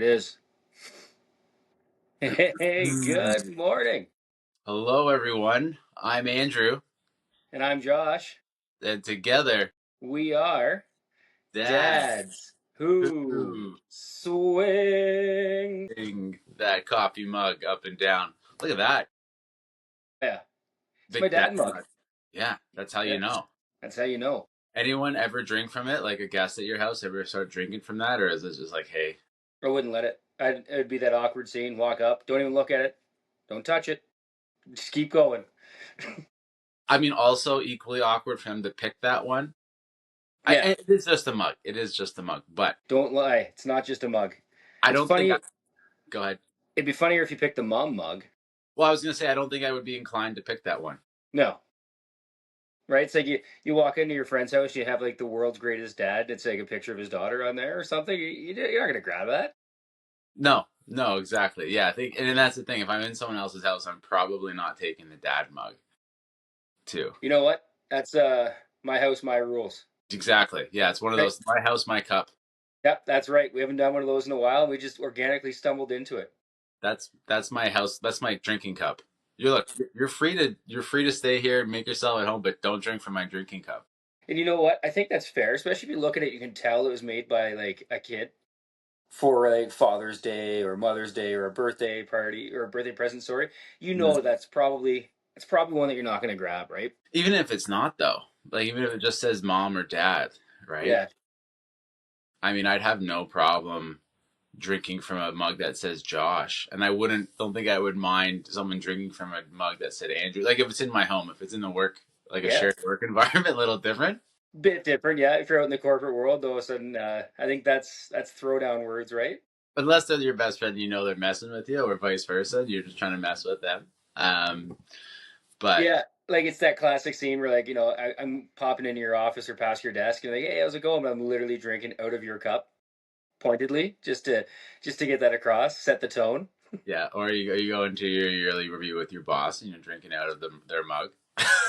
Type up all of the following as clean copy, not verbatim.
It is. Hey, Hmm. good morning. Hello, everyone. I'm Andrew, And I'm Josh. and together, We are Dad, dads who who swing. sing that coffee mug up and down. Look at that Yeah, it's my big dad dad mug. mug. Yeah, that's how you Yeah, know. that's how you know. Anyone ever drink from it? Like a guest at your house ever start drinking from that, or is it just like, hey? I wouldn't let it. It'd be that awkward scene. Walk up, don't even look at it, don't touch it, just keep going. I mean, also equally awkward for him to pick that one. Yeah, It is just a mug. It is just a mug, but don't lie. It's not just a mug. I It's don't think I. funny. Go ahead. It'd be funnier if you picked the mom mug. Well, I was gonna say I don't think I would be inclined to pick that one. No, right? It's like you walk into your friend's house, you have like the world's greatest dad. It's like a picture of his daughter on there or something. You're not gonna grab that. No, no, exactly. Yeah, I think, and that's the thing. If I'm in someone else's house, I'm probably not taking the dad mug too. You know what? That's my house, my rules. Exactly. Yeah, it's one of Right? those. My house, my cup. Yep, that's right. We haven't done one of those in a while. We just organically stumbled into it. That's my house. That's my drinking cup. You look. You're free to stay here and make yourself at home, but don't drink from my drinking cup. And you know what? I think that's fair, especially if you look at it, you can tell it was made by like a kid for like Father's Day or Mother's Day or a birthday party or a birthday present. Sorry, you Mm. know that's probably one that you're not going to grab, right? Even if it's not though, like even if it just says mom or dad, right? Yeah, I mean, I'd have no problem drinking from a mug that says Josh, and I wouldn't don't think I would mind someone drinking from a mug that said Andrew. Like if it's in my home, if it's in the work, like a yeah, shared work environment, a little different. bit different. Yeah, if you're out in the corporate world, all of a sudden, I think that's throwdown words, right? Unless they're your best friend, you know they're messing with you, or vice versa. You're just trying to mess with them. Um, but Yeah, like it's that classic scene where like I'm popping into your office or past your desk and you're like, hey, how's it going? But I'm literally drinking out of your cup pointedly just to get that across, set the tone. yeah, or you go into your yearly review with your boss and you're drinking out of their mug.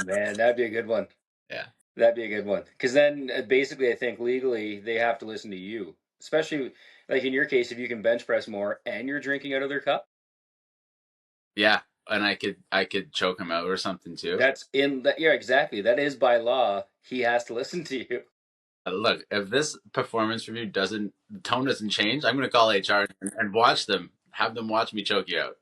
Man, that'd be a good one. Yeah, That'd be a good one. Because then basically, I think legally they have to listen to you, especially like in your case, if you can bench press more and you're drinking out of their cup. yeah, and I could choke him out or something too. That's in that. Yeah, exactly. That is by law. He has to listen to you. Look, if this performance review doesn't the tone doesn't change, I'm going to call HR and watch them, have them watch me choke you out.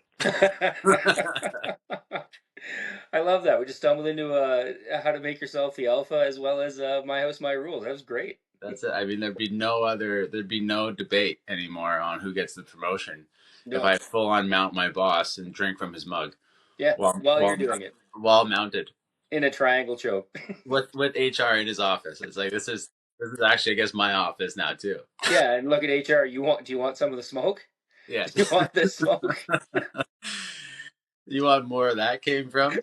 I love that. We just stumbled into how to make yourself the alpha as well as my house, my rules. That was great. That's it. I mean, there'd be no debate anymore on who gets the promotion if No, I full on mount my boss and drink from his mug yeah, while while you're while doing it while mounted in a triangle choke. with HR in his office. It's like this is actually, I guess, my office now too. Yeah, and look at HR. Do you want some of the smoke? Yeah. Do you want the smoke? You want more of that came from?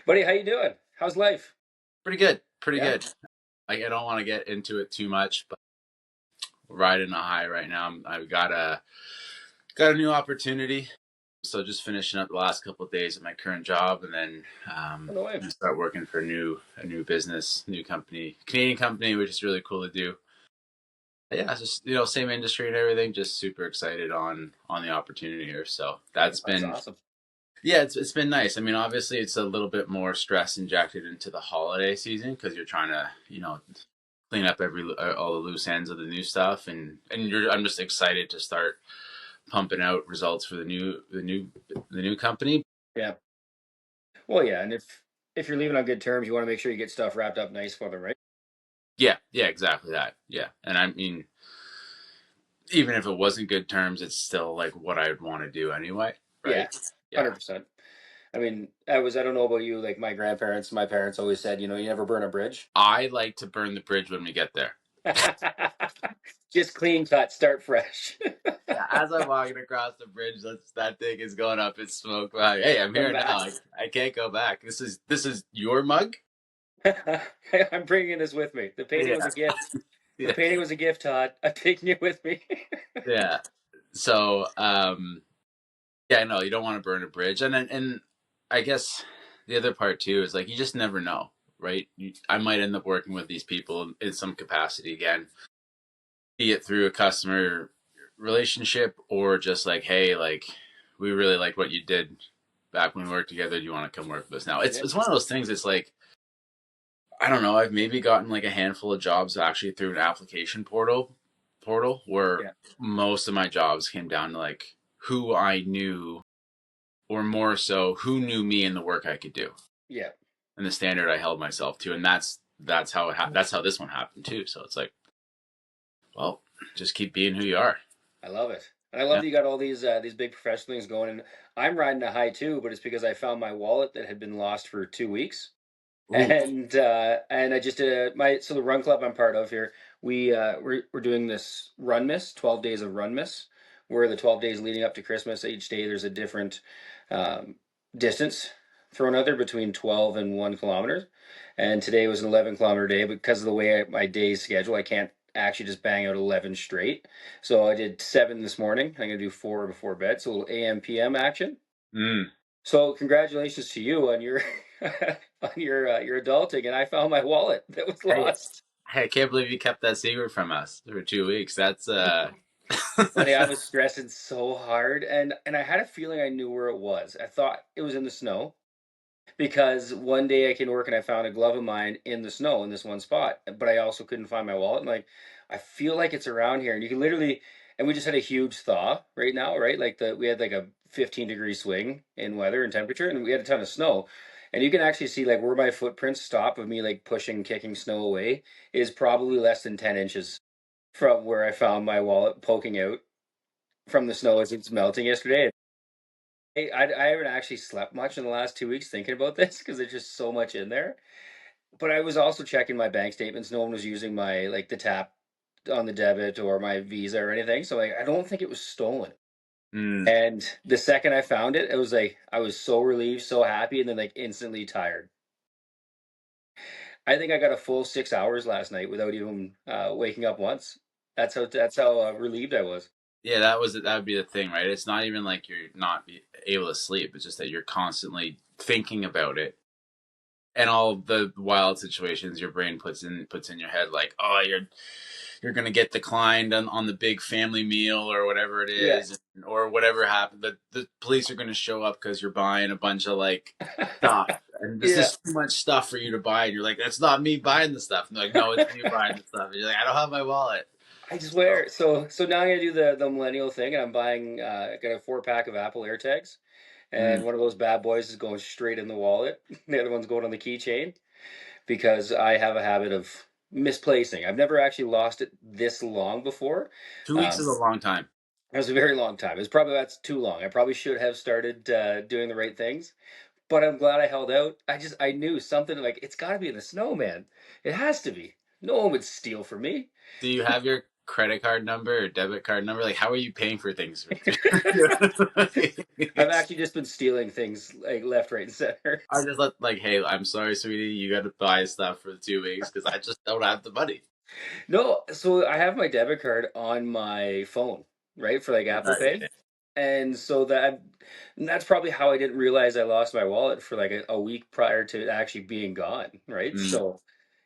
Buddy, how you doing? How's life? Pretty good. Pretty Yeah. good. Like I don't want to get into it too much, but riding a high right now. I've got a new opportunity. So just finishing up the last couple of days at my current job, and then On the way. start working for a new business, new company, Canadian company, which is really cool to do. Yeah, it's just same industry and everything. Just super excited on the opportunity here. So that's That's been awesome. yeah, it's been nice. I mean, obviously it's a little bit more stress injected into the holiday season because you're trying to clean up all the loose ends of the new stuff, and I'm just excited to start pumping out results for the new company. Yeah. Well, yeah, and if you're leaving on good terms, you want to make sure you get stuff wrapped up nice for them, right? Yeah, yeah, exactly that. Yeah, and I mean, even if it wasn't good terms, it's still like what I'd want to do anyway, Yeah, right? Yeah, 100%. I mean, I don't know about you, like my parents always said, you never burn a bridge. I like to burn the bridge when we get there. Just clean cut, start fresh. Yeah, as I'm walking across the bridge, that thing is going up in smoke. Like, hey, I'm here now. Imagine. I can't go back. This is your mug. I'm bringing this with me. The painting was Yeah, a gift. The yeah, painting was a gift, Todd. I'm taking it with me. yeah. So, yeah, no, you don't want to burn a bridge, and I guess the other part too is like you just never know, right? I might end up working with these people in some capacity again, be it through a customer relationship or just like, hey, like we really like what you did back when we worked together. Do you want to come work with us now? It's Yeah. it's one of those things. It's like I don't know. I've maybe gotten like a handful of jobs actually through an application portal where Yeah. most of my jobs came down to like who I knew, or more so who knew me and the work I could do Yeah. and the standard I held myself to, and that's how that's how this one happened too. So it's like, well, just keep being who you are. I love it. And I love Yeah. that you got all these big professional things going. And I'm riding a high too, but it's because I found my wallet that had been lost for 2 weeks. Ooh. And I just did my so the run club I'm part of here. We're doing this run miss, 12 days of run miss, where the 12 days leading up to Christmas, each day there's a different um, distance thrown out there between 12 and 1 kilometer. And today was an 11 kilometer day, but because of the way my day's schedule, I can't actually just bang out 11 straight. So I did 7 this morning. I'm gonna do 4 before bed, so a little AM PM action. Mm. So congratulations to you on your on your adulting, and I found my wallet that was Hey, lost. hey, I can't believe you kept that secret from us for 2 weeks. That's Buddy, I was stressing so hard, and I had a feeling I knew where it was. I thought it was in the snow, because one day I came to work and I found a glove of mine in the snow in this one spot, but I also couldn't find my wallet. I'm like, I feel like it's around here, and you can literally. And we just had a huge thaw right now, right? Like we had like a 15-degree swing in weather and temperature, and we had a ton of snow. And you can actually see like where my footprints stop of me like pushing, kicking snow away is probably less than 10 inches from where I found my wallet poking out from the snow as it's melting yesterday. I haven't actually slept much in the last 2 weeks thinking about this because there's just so much in there. But I was also checking my bank statements. No one was using my like the tap on the debit or my Visa or anything. So like I don't think it was stolen. mm. And the second I found it, it was like I was so relieved, so happy, and then like instantly tired. I think I got a full 6 hours last night without even waking up once. That's how relieved I was. Yeah, that would be the thing, right? It's not even like you're not able to sleep. It's just that you're constantly thinking about it and all the wild situations your brain puts in your head, like, oh, you're gonna get declined on the big family meal or whatever it Yeah. is, or whatever happened. The police are gonna show up because you're buying a bunch of like stuff, and this Yeah. is too much stuff for you to buy. And you're like, that's not me buying the stuff. And they're like, no, it's you buying the stuff. And you're like, I don't have my wallet. I So, swear. So now I'm gonna do the millennial thing, and I'm buying got a 4 pack of Apple AirTags, and mm. one of those bad boys is going straight in the wallet. The other one's going on the keychain because I have a habit of misplacing. I've never actually lost it this long before. 2 weeks is Um, a long time. it was a very long time. It's probably that's too long. I probably should have started doing the right things, but I'm glad I held out. I knew something like it's got to be in the snow, man. It has to be. No one would steal from me. Do you have your credit card number or debit card number? Like, how are you paying for things? I've actually just been stealing things like left, right, and center. I just let like, hey, I'm sorry, sweetie, you got to buy stuff for 2 weeks because I just don't have the money. No, so I have my debit card on my phone, right, for like Apple Right. Pay. And so that's probably how I didn't realize I lost my wallet for like a week prior to it actually being gone, right? Mm. So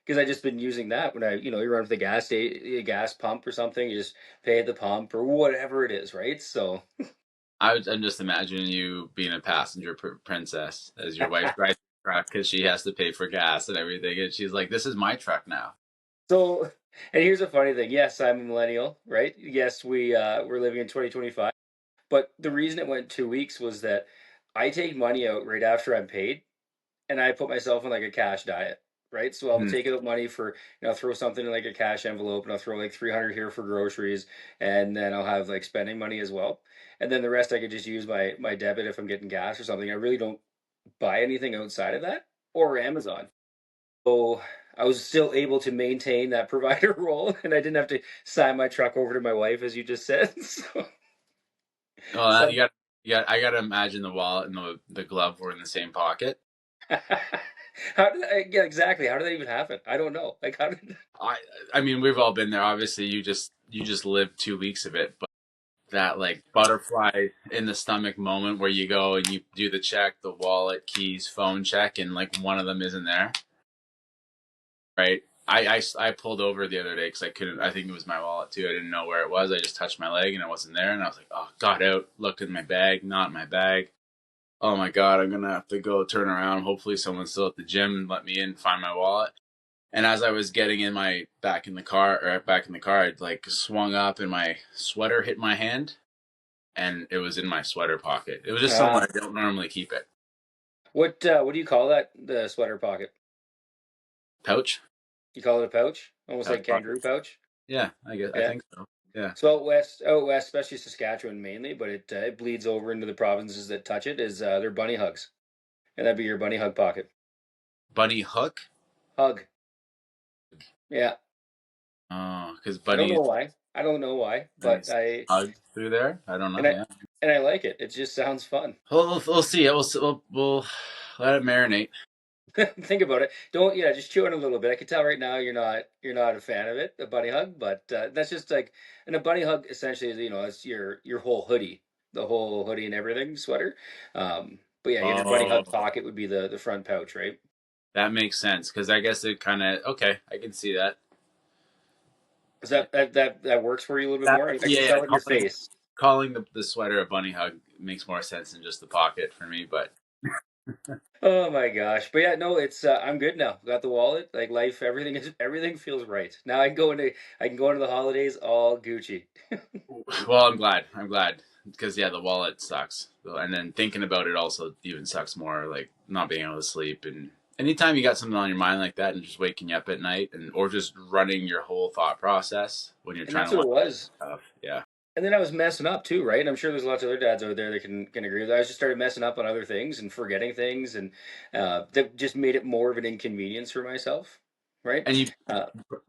because I just been using that when you run to the gas pump or something, you just pay at the pump or whatever it is, right? So I'm just imagining you being a passenger princess as your wife drives the truck because she has to pay for gas and everything, and she's like, "This is my truck now." so and here's a funny thing. Yes, I'm a millennial, right? Yes, we're living in 2025. But the reason it went 2 weeks was that I take money out right after I'm paid, and I put myself on like a cash diet, right? So I'll Mm. take out money for, throw something in like a cash envelope, and I'll throw like 300 here for groceries, and then I'll have like spending money as well, and then the rest I could just use my debit if I'm getting gas or something. I really don't buy anything outside of that or Amazon. So I was still able to maintain that provider role, and I didn't have to sign my truck over to my wife, as you just said. So, Well, so I got to imagine the wallet and the glove were in the same pocket. How did that, yeah, exactly. How did that even happen? I don't know. Like how did I I mean, we've all been there. Obviously, you just lived 2 weeks of it, but that like butterfly in the stomach moment where you go and you do the check, the wallet, keys, phone check, and like one of them isn't there, right? I pulled over the other day because I couldn't. I think it was my wallet too. I didn't know where it was. I just touched my leg and it wasn't there. And I was like, oh, got out, looked in my bag, not in my bag. Oh my god, I'm gonna have to go turn around. Hopefully, someone's still at the gym and let me in, find my wallet. And as I was getting in my back in the car, I like swung up and my sweater hit my hand, and it was in my sweater pocket. It was just somewhere Ah, I don't normally keep it. what do you call that? The sweater pocket? Pouch, You call it a pouch, almost pouch like pocket. kangaroo pouch. Yeah, I Yeah. think so. Yeah, So out west, especially Saskatchewan mainly, but it bleeds over into the provinces that touch it. Is they're bunny hugs, and that'd be your bunny hug pocket. bunny hook. Hug. Yeah. Oh, because I don't bunnies know why. I don't know why, but bunnies hug through there. I don't and know. I Yeah, and I like it. It just sounds fun. we'll see. We'll let it marinate. Think about it. Don't just chew on it a little bit. I can tell right now you're not a fan of it, the bunny hug, but that's just like and a bunny hug essentially is it's your whole hoodie, the whole hoodie and everything sweater. But yeah, your bunny hug Oh, pocket would be the front pouch, right? that makes sense because I guess it kind of okay. I can see that. Is that works for you a little bit That more? I can yeah, tell it in your face. calling the sweater a bunny hug makes more sense than just the pocket for me. But Oh my gosh. But yeah, no, it's I'm good now. Got the wallet, like life, everything feels right. Now I can go into the holidays all Gucci. well, I'm glad. I'm glad because yeah, the wallet sucks, and then thinking about it also even sucks more. Like not being able to sleep, and anytime you got something on your mind like that, and just waking you up at night, and or just running your whole thought process when you're And trying that's to what wind it was. stuff. Yeah, And then I was messing up too, right? And I'm sure there's lots of other dads out there that can agree with that. I just started messing up on other things and forgetting things, and that just made it more of an inconvenience for myself, right? and Uh,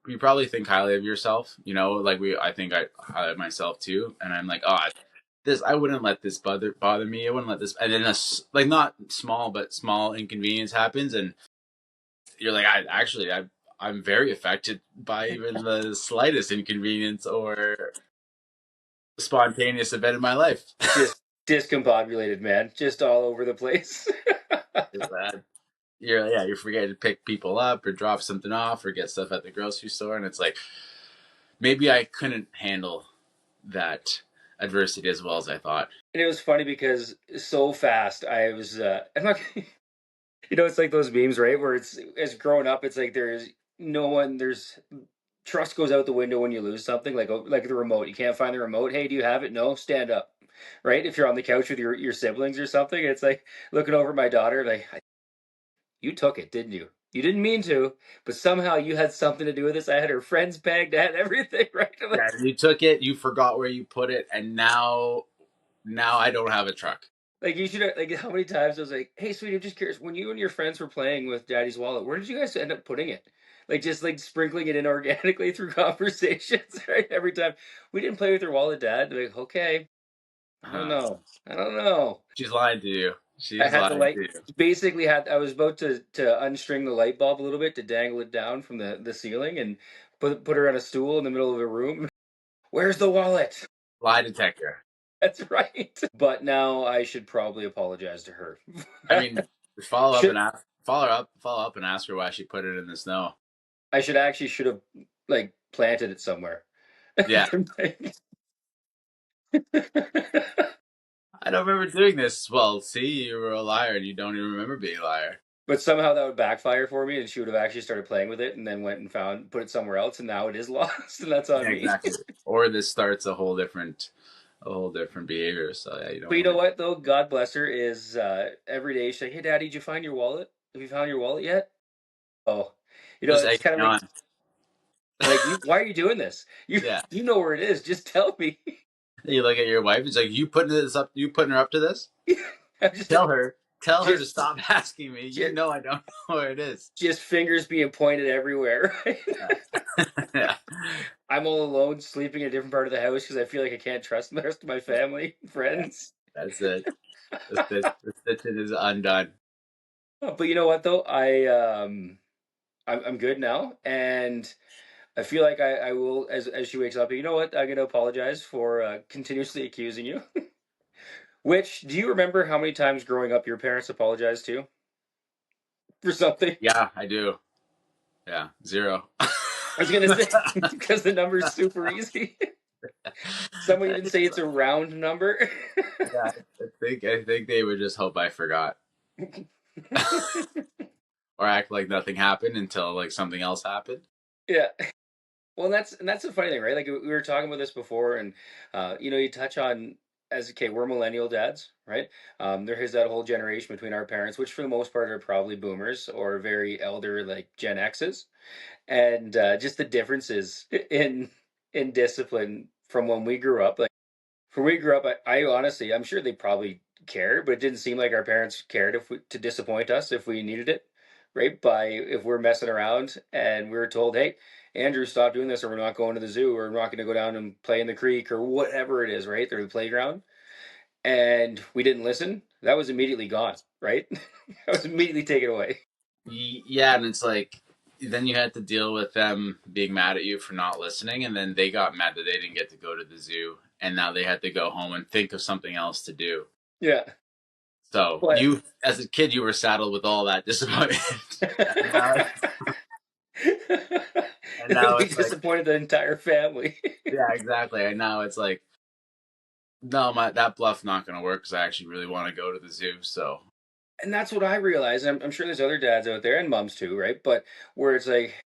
you probably think highly of yourself. You know, like I think I highly of myself too, and I'm like, oh, this I wouldn't let this bother me. I wouldn't let this, and then like not small but small inconvenience happens, and you're like, I'm very affected by even the slightest inconvenience or spontaneous event in my life. just discombobulated, man, just all over the place. Is that you forget to pick people up or drop something off or get stuff at the grocery store, and it's like maybe I couldn't handle that adversity as well as I thought. And it was funny because so fast I was. I'm not. It's like those memes, right? Where it's as growing up, it's like there's no one. There's trust goes out the window when you lose something, like the remote. You can't find the remote. Hey, do you have it? No, stand up. Right? If you're on the couch with your siblings or something, it's like looking over at my daughter, like you took it, didn't you? You didn't mean to, but somehow you had something to do with this. I had her friends pegged, I had everything, right? I'm Yeah, like, you took it, you forgot where you put it, and now I don't have a truck. you should have, like, how many times I was like, hey, sweetie, I'm just curious. When you and your friends were playing with Daddy's wallet, where did you guys end up putting it? Like, just like sprinkling it in organically through conversations, right? Every time we didn't play with your wallet, Dad. They're like, okay, I don't Uh, know. I don't know. she's lying to you. I She's had the lying light. to you. Basically, I was about to unstring the light bulb a little bit to dangle it down from the ceiling and put her on a stool in the middle of a room. Where's the wallet? Lie detector. That's right. But now I should probably apologize to her. I mean, should follow up and ask her why she put it in the snow. I should have like planted it somewhere. Yeah, I don't remember doing this. Well, see, you were a liar, and you don't even remember being a liar. But somehow that would backfire for me, and she would have actually started playing with it, and then went and put it somewhere else, and now it is lost, and that's on Yeah, me. exactly. Or this starts a whole different behavior. So yeah, you don't But you want know to what though? God bless her. Is every day she's like, "Hey, Daddy, did you find your wallet? Have you found your wallet yet?" Oh, just it's egg kind of me like on. why are you doing this? You Yeah, you know where it is. Just tell me. you look at your wife. It's like You putting her up to this? I'm just Tell her. Tell her to just stop asking me. You just know I don't know where it is. just fingers being pointed everywhere. Right? Yeah, I'm all alone, sleeping in a different part of the house because I feel like I can't trust the rest of my family, yeah. friends. That's it. The stitching is undone. But you know what though? I'm good now, and I feel like I will as she wakes up. You know what? I'm gonna apologize for continuously accusing you. Which do you remember how many times growing up your parents apologized to you for something? Yeah, I do. Yeah, zero. I was gonna say because the number's super easy. Some would even say It's, it's a round number. yeah, I think they would just hope I forgot or act like nothing happened until like something else happened. Yeah. Well, and that's the funny thing, right? Like we were talking about this before, and you touch on as okay, we're millennial dads, right? There is that whole generation between our parents, which for the most part are probably boomers or very elder, like Gen X's, and just the differences in discipline from when we grew up. Like when we grew up, I honestly, I'm sure they probably cared, but it didn't seem like our parents cared if we, to disappoint us if we needed it, right? By if we're messing around and we were told, "Hey, Andrew, stop doing this, or we're not going to the zoo, or we're not going to go down and play in the creek, or whatever it is," right? Or the playground, and we didn't listen. That was immediately gone, right? That was immediately taken away. Yeah, and it's like then you had to deal with them being mad at you for not listening, and then they got mad that they didn't get to go to the zoo, and now they had to go home and think of something else to do. Yeah, So but you, as a kid, you were saddled with all that disappointment, and now, and now we it's like, disappointed the entire family. yeah, exactly. And now it's like, no, my that bluff's not going to work because I actually really want to go to the zoo. So And that's what I realized. I'm sure there's other dads out there and moms too, right? But where it's like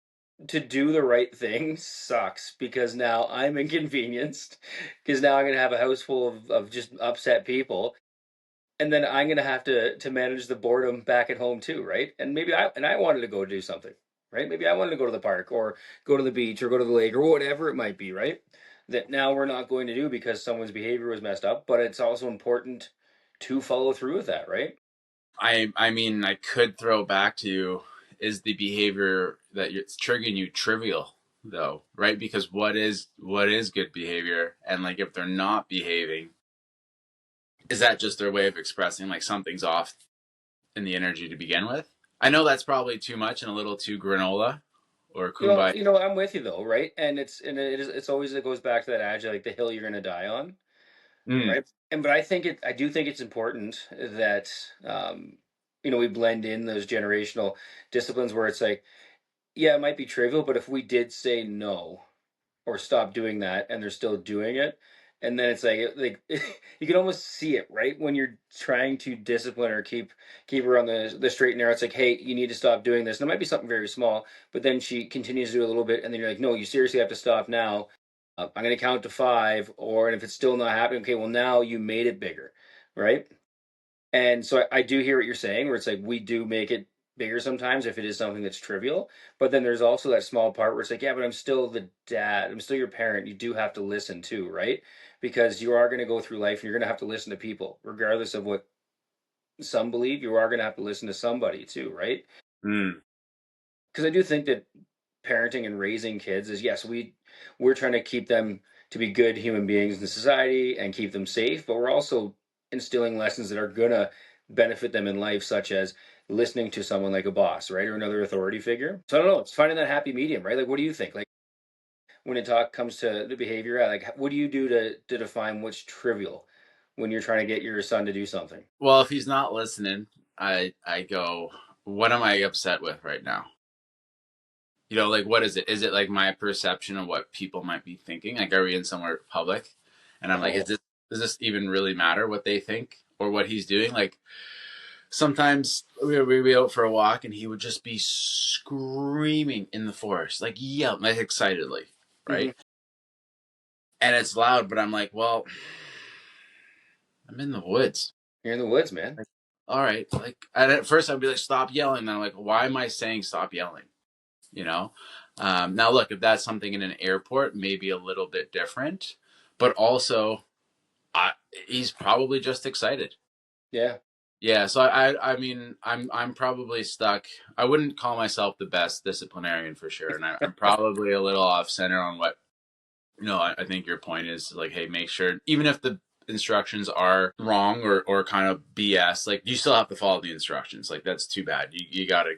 to do the right thing sucks because now I'm inconvenienced because now I'm gonna have a house full of just upset people, and then I'm gonna have to manage the boredom back at home too, right? And maybe I wanted to go do something, right? Maybe I wanted to go to the park or go to the beach or go to the lake or whatever it might be, right? That now we're not going to do because someone's behavior was messed up, but it's also important to follow through with that, right? I mean, I could throw back to you is the behavior that it's triggering you trivial though, right? Because what is good behavior, and like if they're not behaving, is that just their way of expressing like something's off in the energy to begin with? I know that's probably too much and a little too granola or Well, kumbaya. I'm with you though, right? And it's always it goes back to that adage like the hill you're gonna die on, Mm. right? And but I do think it's important that we blend in those generational disciplines where it's like, yeah, it might be trivial, but if we did say no, or stop doing that and they're still doing it, and then it's like you can almost see it, right, when you're trying to discipline or keep her on the straight and narrow. It's like, hey, you need to stop doing this, and it might be something very small, but then she continues to do a little bit, and then you're like, no, you seriously have to stop now. I'm going to count to five, or and if it's still not happening, okay, well, now you made it bigger, right? And so I do hear what you're saying, where it's like we do make it bigger sometimes if it is something that's trivial. But then there's also that small part where it's like, yeah, but I'm still the dad. I'm still your parent. You do have to listen too, right? Because you are going to go through life and you're going to have to listen to people, regardless of what some believe. You are going to have to listen to somebody too, right? Mm. Because I do think that parenting and raising kids is yes, we're trying to keep them to be good human beings in society and keep them safe, but we're also instilling lessons that are gonna benefit them in life, such as listening to someone like a boss, right, or another authority figure. So I don't know, it's finding that happy medium, right? Like, what do you think? Like when it comes to the behavior, like what do you do to define what's trivial when you're trying to get your son to do something? Well, if he's not listening, I go, what am I upset with right now? Like what is it? Is it like my perception of what people might be thinking? Like, are we in somewhere public? And I'm like, Oh, does this even really matter what they think or what he's doing? Like sometimes we'd be out for a walk and he would just be screaming in the forest, like yelling, like excitedly, mm-hmm. right? And it's loud, but I'm like, well, I'm in the woods. You're in the woods, man. Like, all right. Like, and at first I'd be like, stop yelling. And I'm like, why am I saying stop yelling? You know? Now, look, if that's something in an airport, maybe a little bit different, but also, he's probably just excited. Yeah, Yeah, so I mean, I'm probably stuck. I wouldn't call myself the best disciplinarian for sure, and I'm probably a little off center on what I think your point is like, hey, make sure even if the instructions are wrong or kind of BS, like you still have to follow the instructions. Like that's too bad. You gotta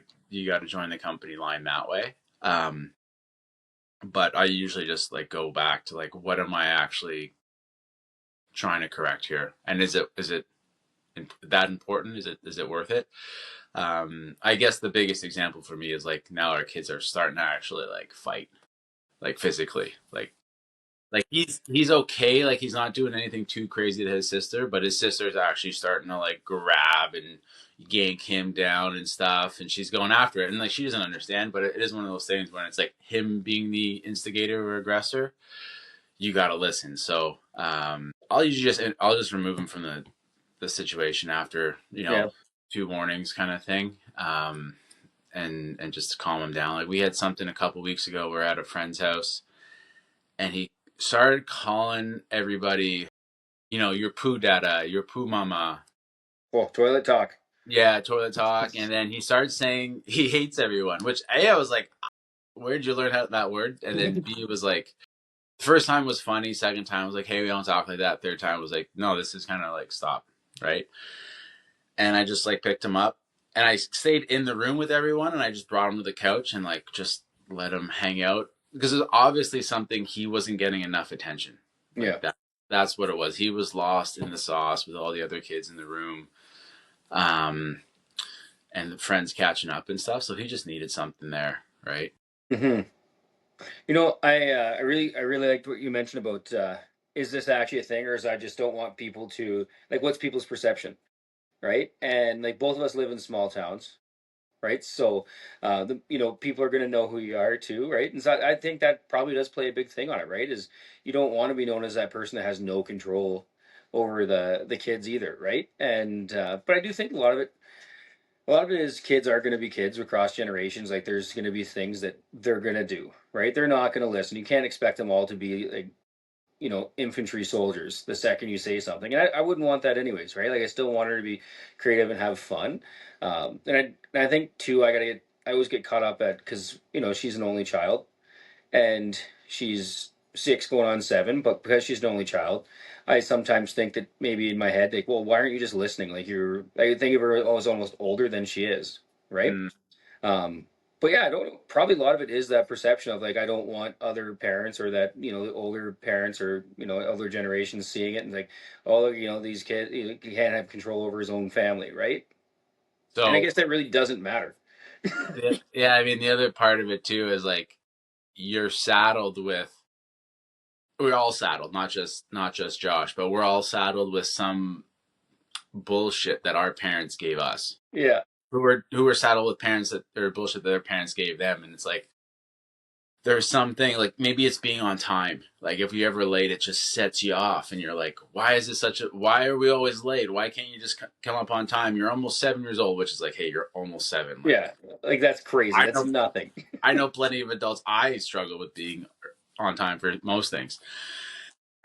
join the company line that way. But I usually just like go back to like what am I actually trying to correct here, and is it that important? Is it worth it? I guess the biggest example for me is like now our kids are starting to actually like fight, like physically, like he's okay, like he's not doing anything too crazy to his sister, but his sister's actually starting to like grab and yank him down and stuff, and she's going after it, and like she doesn't understand, but it is one of those things when it's like him being the instigator or aggressor, you got to listen. So I'll just remove him from the situation after Yeah. two warnings kind of thing, and just calm him down. Like we had something a couple weeks ago. We're at a friend's house, and he started calling everybody, your poo dada, your poo mama. Well, toilet talk. Yeah, toilet talk. And then he started saying he hates everyone, which A, I was like, where'd you learn that word? And then B was like, the first time was funny. Second time was like, hey, we don't talk like that. Third time was like, no, this is kind of like stop. Right. And I just like picked him up and I stayed in the room with everyone and I just brought him to the couch and like just let him hang out because it was obviously something he wasn't getting enough attention. Yeah. Like that's what it was. He was lost in the sauce with all the other kids in the room. Um, and the friends catching up and stuff. So he just needed something there, right? Hmm. I really liked what you mentioned about is this actually a thing, or is I just don't want people to like what's people's perception, right? And like both of us live in small towns, right? So people are going to know who you are too, right? And so I think that probably does play a big thing on it, right? Is you don't want to be known as that person that has no control over the kids either, right? And but I do think a lot of it is kids are going to be kids across generations. Like there's going to be things that they're going to do, right? They're not going to listen. You can't expect them all to be like infantry soldiers the second you say something. And I wouldn't want that anyways, right? Like I still want her to be creative and have fun. And I think too, I always get caught up at because she's an only child and she's 6 going on 7, but because she's an only child, I sometimes think that maybe in my head, like, well, why aren't you just listening? Like I think of her as almost older than she is, right? Mm. Um, but yeah, I don't. Probably a lot of it is that perception of like I don't want other parents or that the older parents or older generations seeing it and like, oh, these kids, he can't have control over his own family, right? And I So guess that really doesn't matter. yeah, I mean the other part of it too is like you're saddled with we're all saddled, not just Josh, but we're all saddled with some bullshit that our parents gave us. Yeah, Who were saddled with parents that or bullshit that their parents gave them, and it's like there's something like maybe it's being on time. Like if you're ever late, it just sets you off, and you're like, why is this such a? Why are we always late? Why can't you just come up on time? You're almost 7 years old, which is like, hey, you're almost seven. Like yeah, like that's crazy. I That's know, nothing. I know plenty of adults. I struggle with being on time for most things.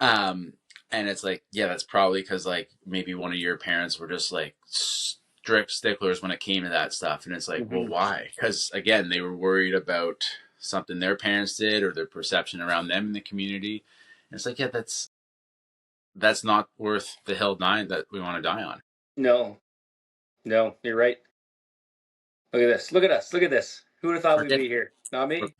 Um, and it's like, yeah, that's probably because like maybe one of your parents were just like strict sticklers when it came to that stuff. And it's like, well, Hmm. why? Because again, they were worried about something their parents did or their perception around them in the community. And it's like, yeah, that's not worth the hill dying that we want to die on. No, no, you're right. Look at this. Look at us. Look at this. Who would have thought we'd Forget be here? Not we're me.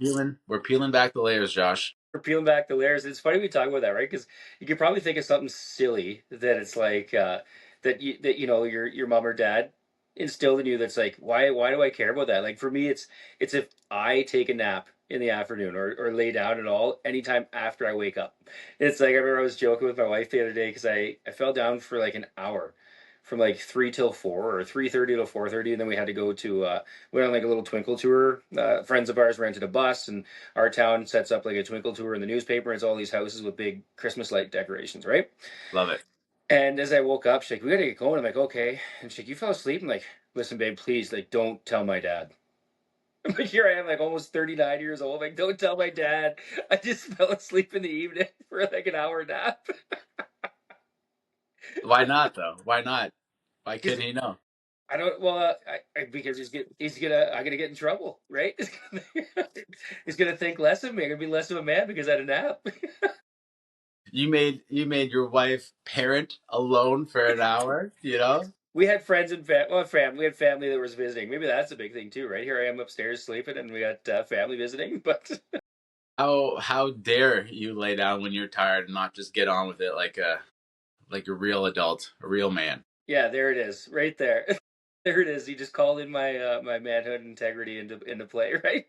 peeling back the layers, Josh. For peeling back the layers. It's funny we talk about that, right? Because you could probably think of something silly that it's like that your mom or dad instilled in you. That's like why do I care about that? Like for me, it's if I take a nap in the afternoon or lay down at all anytime after I wake up. It's like I remember I was joking with my wife the other day because I fell down for like an hour. From like 3 till 4 or 3:30 till 4:30, and then we had to go to went on like a little twinkle tour. Friends of ours rented a bus, and our town sets up like a twinkle tour in the newspaper. It's all these houses with big Christmas light decorations, right? Love it. And as I woke up, she's like, "We gotta get going." I'm like, "Okay." And she's like, "You fell asleep." I'm like, "Listen, babe, please, like, don't tell my dad." I'm like, here I am, like almost 39 years old. Like, don't tell my dad. I just fell asleep in the evening for like an hour nap. Why not though? Why not? Why Because couldn't he know? I don't. Well, because I'm gonna get in trouble, right? He's gonna think less of me. I'm gonna be less of a man because I had a nap. You made your wife parent alone for an hour, you know? We had friends and family. We had family that was visiting. Maybe that's a big thing too, right? Here I am upstairs sleeping, and we got family visiting. But How dare you lay down when you're tired and not just get on with it like a real adult, a real man. yeah, there it is, right there. There it is. You just called in my my manhood integrity into play, right?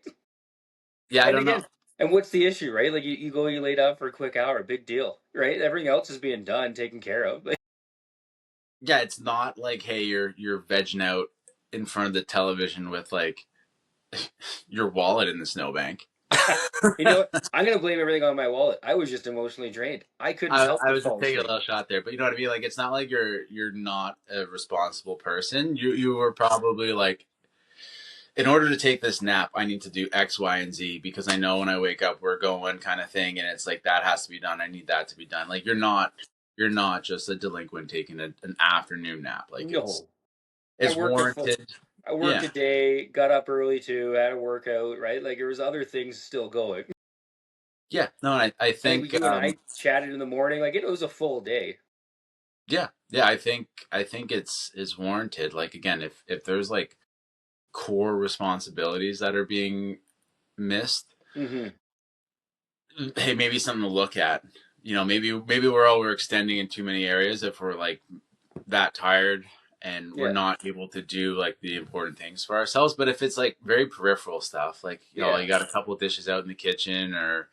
Yeah, I And don't know. again, and what's the issue, right? Like you go, you laid out for a quick hour, big deal, right? Everything else is being done, taken care of. Like, Yeah, it's not like, hey, you're vegging out in front of the television with like your wallet in the snowbank. you know what? I'm gonna blame everything on my wallet. I was just emotionally drained. I couldn't help I but was just fall taking a asleep. little shot there, but you know what I mean. Like, it's not like you're not a responsible person. You were probably like, in order to take this nap, I need to do X, Y, and Z because I know when I wake up, we're going kind of thing, and it's like that has to be done. I need that to be done. Like, you're not just a delinquent taking an afternoon nap. Like, No, I it's worked a full. warranted. I worked Yeah, a day, got up early too, had a workout, right? Like there was other things still going. yeah. No, I I think think you and I chatted in the morning. Like it was a full day. yeah, yeah. I think it's warranted. Like, again, if there's like core responsibilities that are being missed, Hmm. hey, maybe something to look at. You know, maybe we're overextending in too many areas if we're like that tired and we're Yeah, not able to do like the important things for ourselves. But if it's like very peripheral stuff, like, yeah, you got a couple of dishes out in the kitchen, or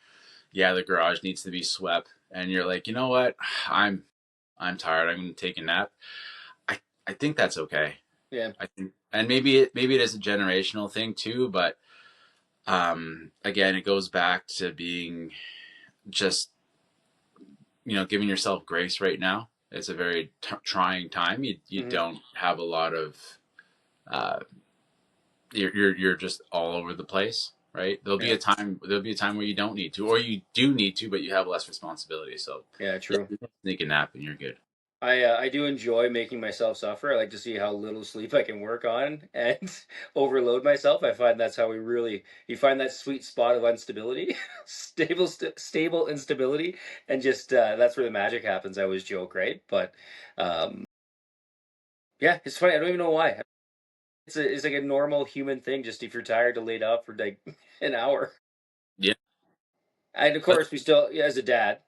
yeah, the garage needs to be swept, and you're like, you know what, I'm I'm tired. I'm going to take a nap. I I think that's okay. yeah. I think, and maybe it is a generational thing too, but again, it goes back to being just, giving yourself grace right now. It's a very trying time. You Hmm. don't have a lot of uh, you're just all over the place, right? Yeah, There'll be a time where you don't need to, or you do need to, but you have less responsibility. So yeah, yeah, true. you can sneak a nap and you're good. I do enjoy making myself suffer. I like to see how little sleep I can work on and overload myself. I find that's how we really you find that sweet spot of instability, stable instability, and just that's where the magic happens. I always joke, right? But um, yeah, it's funny. I don't even know why. It's like a normal human thing. Just if you're tired to lay up for like an hour, Yeah, and of but course we still, yeah, as a dad,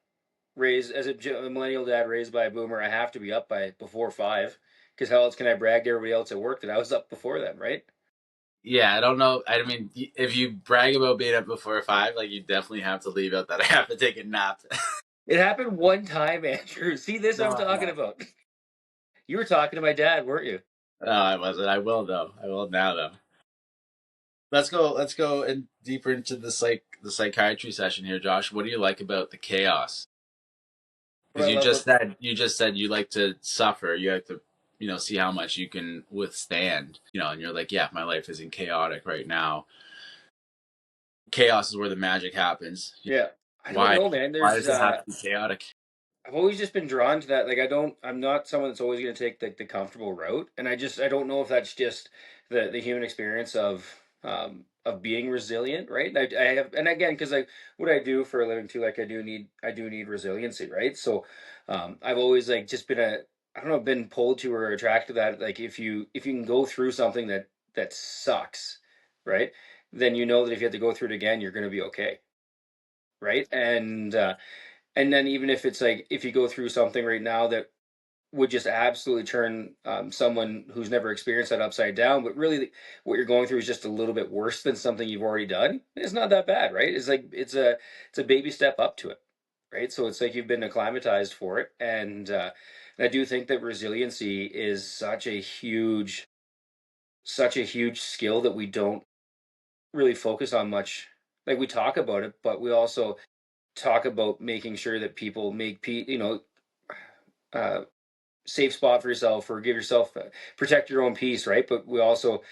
raised as a millennial dad raised by a boomer, I have to be up by before 5 because how else can I brag to everybody else at work that I was up before them, right? yeah, I don't know. I mean, if you brag about being up before 5, like, you definitely have to leave out that I have to take a nap. It happened one time, Andrew. See this No, I'm I talking know. about. You were talking to my dad, weren't you? No, I wasn't. I will though. I will now though. Let's go and deeper into the psychiatry session here, Josh. What do you like about the chaos? What Because I you love just about said you just said you like to suffer. You like to, see how much you can withstand. And you're like, yeah, my life isn't chaotic right now. Chaos is where the magic happens. yeah, I don't Why know, man. why There's does it have to be chaotic? I've always just been drawn to that. Like I'm not someone that's always going to take the comfortable route, and I don't know if that's just the human experience of being resilient, right? I have, and again, because like what I do for a living too, like I do need resiliency, right? So I've always like just been I don't know, been pulled to or attracted to that. Like if you can go through something that sucks, right? Then you know that if you have to go through it again, you're going to be okay, right? And then even if it's like if you go through something right now that would just absolutely turn someone who's never experienced that upside down, but really what you're going through is just a little bit worse than something you've already done. It's not that bad, right? It's like it's a baby step up to it, right? So it's like you've been acclimatized for it, and I do think that resiliency is such a huge skill that we don't really focus on much. Like we talk about it, but we also talk about making sure that people make uh, safe spot for yourself or give yourself protect your own peace, right? But we also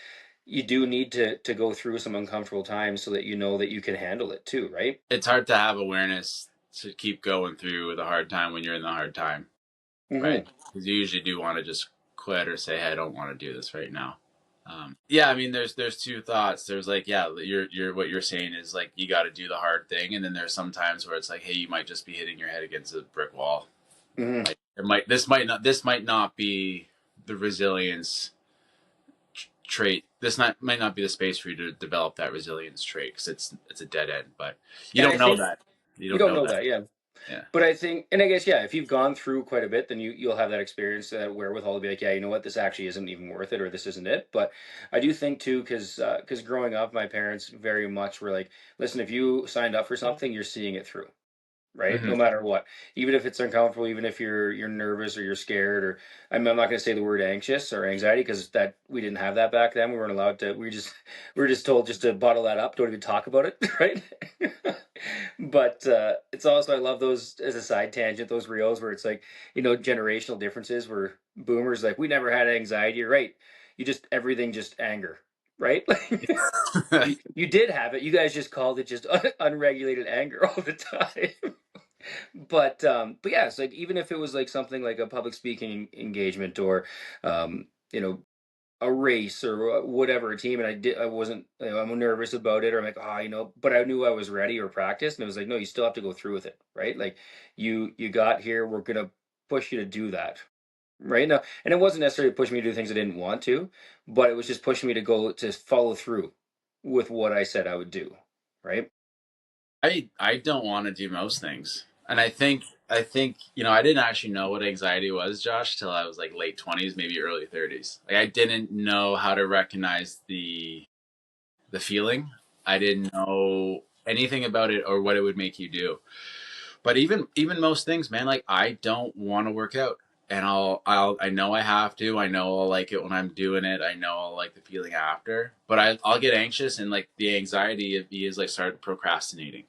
you do need to go through some uncomfortable times so that you know that you can handle it too, right? It's hard to have awareness to keep going through the hard time when you're in the hard time, right? Hmm. Because you usually do want to just quit or say, hey, I don't want to do this right now. Yeah, I mean, there's two thoughts. There's like, yeah, you're what you're saying is like you got to do the hard thing, and then there's some times where it's like, hey, you might just be hitting your head against a brick wall. Hmm. Like, this might not be the resilience trait. Might not be the space for you to develop that resilience trait because it's a dead end. But you And I don't know think that. You you don't don't know know that. that, yeah. Yeah. But I think, and I guess, yeah, if you've gone through quite a bit, then you'll have that experience, that wherewithal to be like, yeah, you know what, this actually isn't even worth it, or this isn't it. But I do think too, because growing up, my parents very much were like, listen, if you signed up for something, you're seeing it through, right? Hmm. No matter what, even if it's uncomfortable, even if you're nervous or you're scared, or I'm not going to say the word anxious or anxiety, because that we didn't have that back then. We weren't allowed to. We were just told just to bottle that up. Don't even talk about it, right? But it's also, I love those, as a side tangent, those reels where it's like, generational differences, where boomers like, we never had anxiety. You're right. You just, everything just anger, right? You did have it. You guys just called it just unregulated anger all the time. But yeah, it's like, even if it was like something like a public speaking engagement, or um, you know a race, or whatever, a team, and I wasn't, I'm nervous about it, or I'm like, but I knew I was ready or practiced, and it was like, no, you still have to go through with it, right? Like, you got here, we're gonna push you to do that right now. And it wasn't necessarily pushing me to do things I didn't want to, but it was just pushing me to go to follow through with what I said I would do, right? I don't want to do most things, and I think I didn't actually know what anxiety was, Josh, till I was like late 20s, maybe early 30s. Like I didn't know how to recognize the feeling. I didn't know anything about it or what it would make you do. But even most things, man, like I don't want to work out. And I know I have to. I know I'll like it when I'm doing it. I know I'll like the feeling after. But I'll get anxious, and like the anxiety of me is like start procrastinating.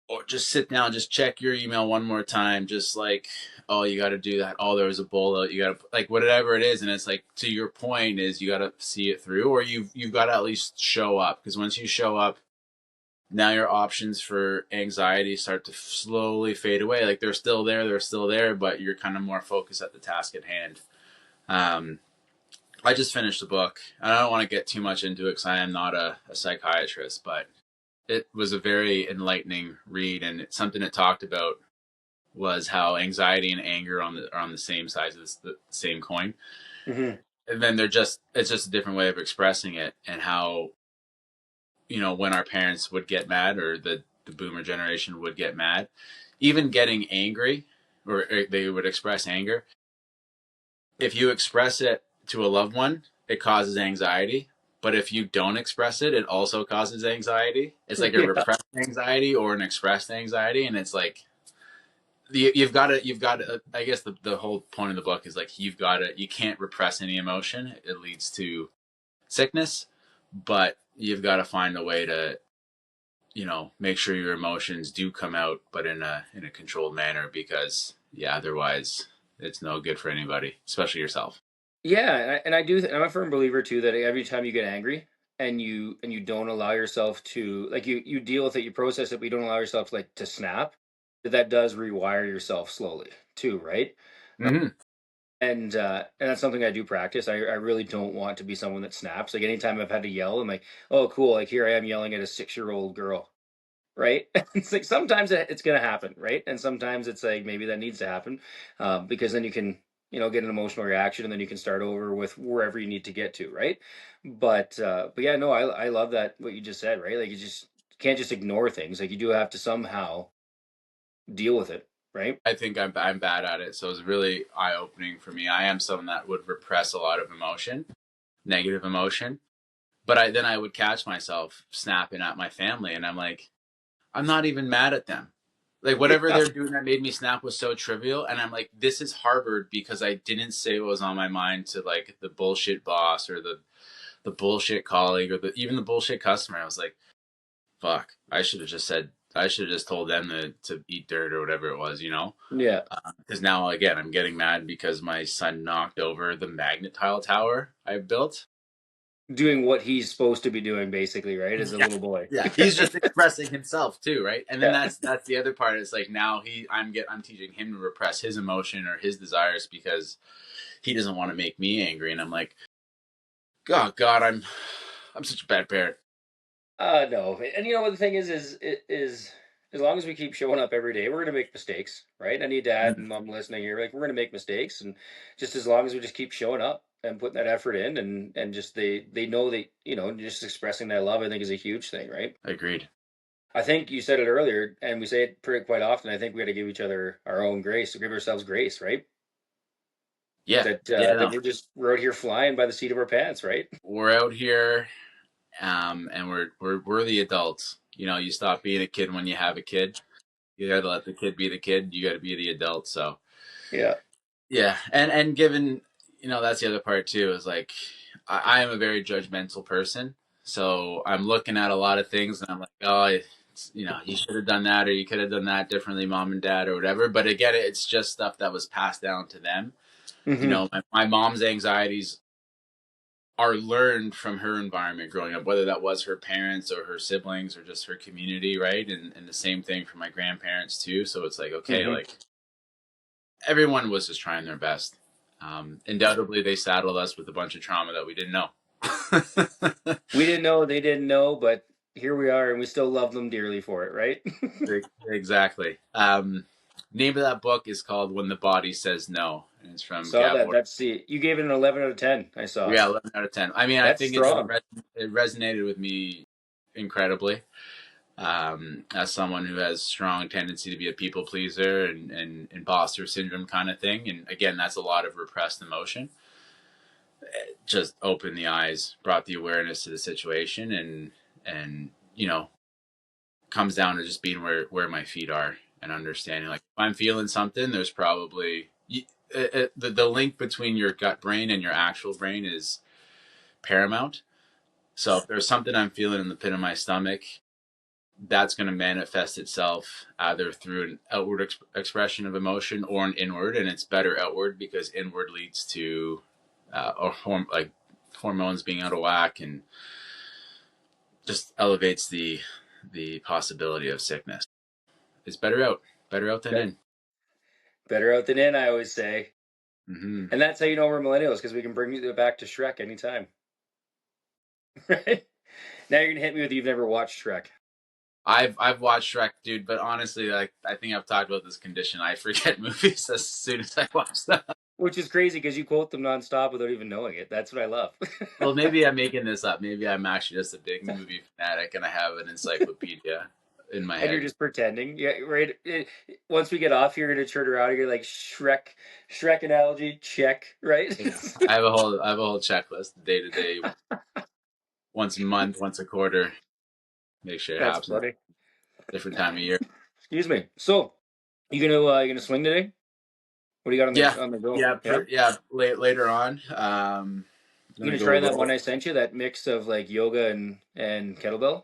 Or just sit down, just check your email one more time. Just like, oh, you got to do that. Oh, there was a bullet. You got to like whatever it is, and it's like to your point is you got to see it through, or you've got to at least show up, because once you show up, now your options for anxiety start to slowly fade away. Like they're still there, but you're kind of more focused at the task at hand. Um, I just finished the book, and I don't want to get too much into it because I am not a psychiatrist, but it was a very enlightening read, and it's something it talked about was how anxiety and anger are on the same sides of the same coin, Hmm. and then it's just a different way of expressing it, and how when our parents would get mad, or the boomer generation would get mad, even getting angry, or they would express anger. If you express it to a loved one, it causes anxiety. But if you don't express it, it also causes anxiety. It's like a Yeah. repressed anxiety or an expressed anxiety. And it's like, you've got to, I guess the whole point of the book is like, you can't repress any emotion. It leads to sickness, but you've got to find a way to make sure your emotions do come out, but in a controlled manner, because yeah, otherwise it's no good for anybody, especially yourself. Yeah, and I do. I'm a firm believer too that every time you get angry, and you don't allow yourself to, like, you deal with it, you process it, but you don't allow yourself to, like, to snap. That does rewire yourself slowly too, right? Mm-hmm. And that's something I do practice. I really don't want to be someone that snaps. Like, anytime I've had to yell, I'm like, oh, cool. Like, here I am yelling at a 6-year-old girl, right? It's like, sometimes it's gonna happen, right? And sometimes it's like, maybe that needs to happen, because then you can, get an emotional reaction, and then you can start over with wherever you need to get to, right? But yeah, no, I love that, what you just said, right? Like, you can't just ignore things. Like, you do have to somehow deal with it, right? I think I'm bad at it, so it's really eye opening for me. I am someone that would repress a lot of emotion, negative emotion, but I would catch myself snapping at my family, and I'm like, I'm not even mad at them. Like whatever Yeah, they're doing that made me snap was so trivial, and I'm like, this is Harvard because I didn't say what was on my mind to like the bullshit boss, or the bullshit colleague, or even the bullshit customer. I was like, fuck, I should have just told them to eat dirt or whatever it was, yeah. Because now again, I'm getting mad because my son knocked over the magnet tile tower I built. Doing what he's supposed to be doing, basically, right? As a Yeah, little boy. yeah, he's just expressing himself too, right? And then Yeah. that's the other part. It's like now I'm teaching him to repress his emotion or his desires because he doesn't want to make me angry, and I'm like, oh God, I'm such a bad parent. No, and you know what the thing is as long as we keep showing up every day, we're gonna make mistakes, right? Any dad and mom listening here, like, we're gonna make mistakes, and just as long as we just keep showing up and putting that effort in, and just they know that, just expressing that love, I think, is a huge thing, right? Agreed. I think you said it earlier, and we say it pretty quite often. I think we got to give each other our own grace, to give ourselves grace, right? Yeah, That yeah, that no, we're out here flying by the seat of our pants, right? we're out here, and we're the adults. You know, you stop being a kid when you have a kid. You got to let the kid be the kid. You got to be the adult. So Yeah. yeah, and given that's the other part too is like I am a very judgmental person, so I'm looking at a lot of things and I'm like, oh, you should have done that or you could have done that differently, mom and dad or whatever. But again, it's just stuff that was passed down to them. Hmm. My mom's anxieties are learned from her environment growing up, whether that was her parents or her siblings or just her community, right? And the same thing for my grandparents too. So it's like, okay, Hmm. like everyone was just trying their best. Undoubtedly, they saddled us with a bunch of trauma that we didn't know. We didn't know, they didn't know, but here we are, and we still love them dearly for it, right? Exactly. Name of that book is called "When the Body Says No," and it's from Saw that. Gabor. That's the you gave it an 11 out of 10. I saw. Yeah, 11 out of 10. I mean, I That's think strong. it resonated with me incredibly. As someone who has strong tendency to be a people pleaser and imposter syndrome kind of thing, and again, that's a lot of repressed emotion. Just opened the eyes, brought the awareness to the situation, and comes down to just being where my feet are and understanding like if I'm feeling something, there's probably the link between your gut brain and your actual brain is paramount. So if there's something I'm feeling in the pit of my stomach, that's going to manifest itself either through an outward expression of emotion or an inward, and it's better outward because inward leads to like hormones being out of whack and just elevates the possibility of sickness. It's better out than That in. better out than in, I always say. Mm-hmm. And that's how you know we're millennials, because we can bring you back to Shrek anytime. Right? Now you're gonna hit me with you've never watched Shrek. I've watched Shrek, dude, but honestly, like I think I've talked about this condition. I forget movies as soon as I watch them. Which is crazy because you quote them nonstop without even knowing it. That's what I love. Well, maybe I'm making this up. Maybe I'm actually just a big movie fanatic and I have an encyclopedia in my And you're head. just pretending. Yeah, right. Once we get off, you're gonna turn around and you're like Shrek analogy, check, right? Yeah, I have a whole checklist, day to day, once a month, once a quarter. Make sure it That's happens. funny. Different time of year. Excuse me. So you gonna swing today? What do you got Yeah, on the go? yeah, Yeah. later on. You Gonna gonna go try that one roll. I sent you? That mix of like yoga and kettlebell.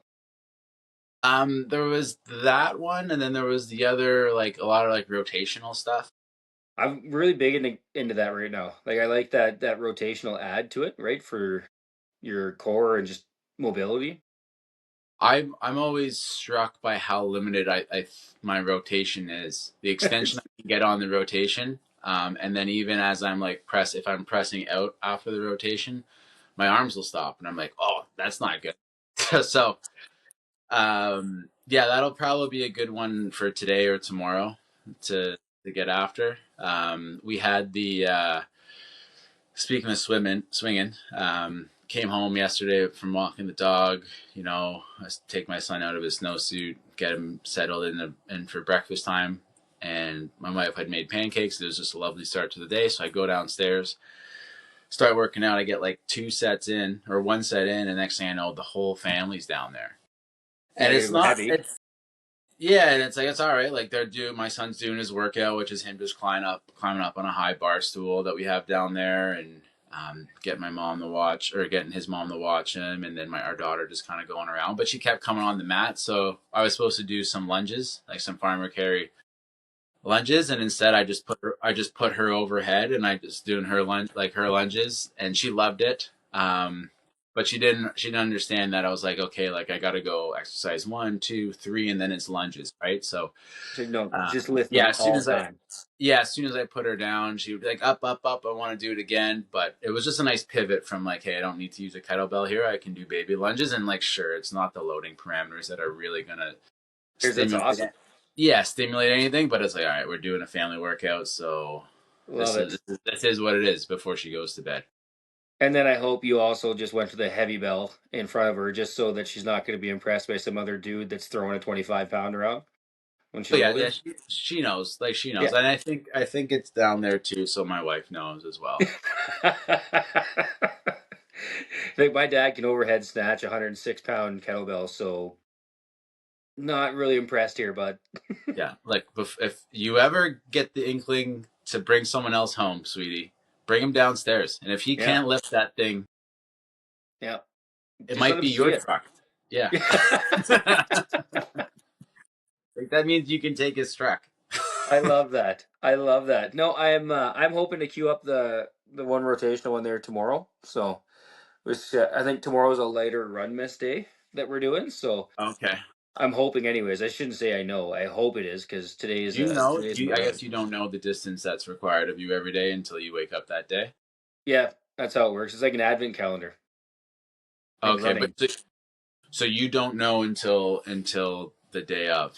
There was that one, and then there was the other, like a lot of like rotational stuff. I'm really big into that right now. Like I like that rotational add to it, right, for your core and just mobility. I'm always struck by how limited my rotation is. The extension I can get on the rotation, and then even as I'm like if I'm pressing out after the rotation, my arms will stop, and I'm like, oh, that's not good. So, yeah, that'll probably be a good one for today or tomorrow to to get after. We had the speaking of swinging, came home yesterday from walking the dog. I take my son out of his snowsuit, get him settled in for breakfast time, and my wife had made pancakes. It was just a lovely start to the day. So I go downstairs, start working out. I get like two sets in or one set in, and next thing I know, the whole family's down there. And Like it's it was not. heavy. It's Yeah, and it's like it's all right. Like my son's doing his workout, which is him just climbing up on a high bar stool that we have down there, and getting my mom to watch or getting his mom to watch him, and then our daughter just kind of going around. But she kept coming on the mat, so I was supposed to do some lunges, like some farmer carry lunges, and instead I just put her overhead, and I just doing her lunges, and she loved it. But she didn't understand that I was like, okay, like I got to go exercise one, two, three, and then it's lunges, right? So So no, just lift yeah, them all the time. as soon as I put her down, she would be like, up, up, up. I want to do it again. But it was just a nice pivot from like, hey, I don't need to use a kettlebell here. I can do baby lunges. And like, sure, it's not the loading parameters that are really going to That's stimulate awesome. it. Yeah, stimulate anything. But it's like, all right, we're doing a family workout. So Love it. this is what it is before she goes to bed. And then I hope you also just went to the heavy bell in front of her just so that she's not going to be impressed by some other dude that's throwing a 25-pound around when But she's yeah, yeah, older. she knows, like she knows, Yeah. and I think it's down there too, so my wife knows as well. Like my dad can overhead snatch a 106-pound kettlebell, so not really impressed here, but Yeah, like if you ever get the inkling to bring someone else home, sweetie, bring him downstairs, and if he yeah, can't lift that thing, yeah. it Just let might him be see your it. truck. Yeah, Yeah. like that means you can take his truck. I love that. I love that. No, I'm hoping to queue up the one rotational one there tomorrow. So, which I think tomorrow's a lighter run miss day that we're doing. So Okay. I'm hoping, anyways. I shouldn't say I know. I hope it is because Do you know? today's Do my you, I run. guess you don't know the distance that's required of you every day until you wake up that day. Yeah, that's how it works. It's like an advent calendar in Okay, running. so you don't know until the day of.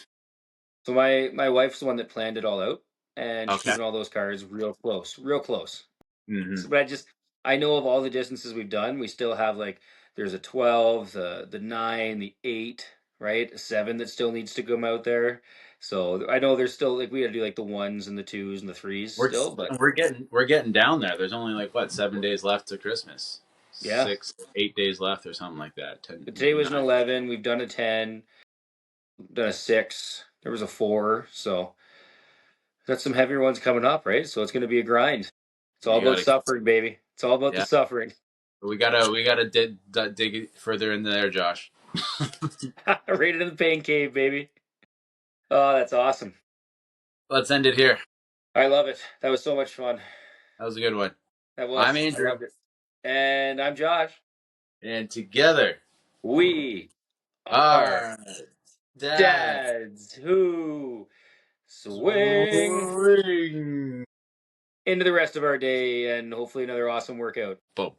So my wife's the one that planned it all out, and she's Okay. keeping all those cards real close, real close. Hmm. So, but I know of all the distances we've done. We still have like there's a 12, the 9, the 8, right? A 7 that still needs to come out there. So I know there's still like we got to do like the ones and the twos and the threes We're still, but we're getting down there. There's only like what 7 days left to Christmas, yeah. 6 8 days left or something like that. Ten, But today maybe was an nine. 11. We've done a 10, done a 6. There was a 4. So got some heavier ones coming up, right? So it's going to be a grind. It's all You about gotta, suffering, baby. It's all about the yeah. suffering. We gotta dig it further into there, Josh. Rated in the pain cave, baby. Oh, that's awesome. Let's end it here. I love it. That was so much fun. That was a good one. That I'm was. I Andrew, loved it. And I'm Josh. and together We are are Dad dads who swing Swing. into the rest of our day and hopefully another awesome workout. Boom.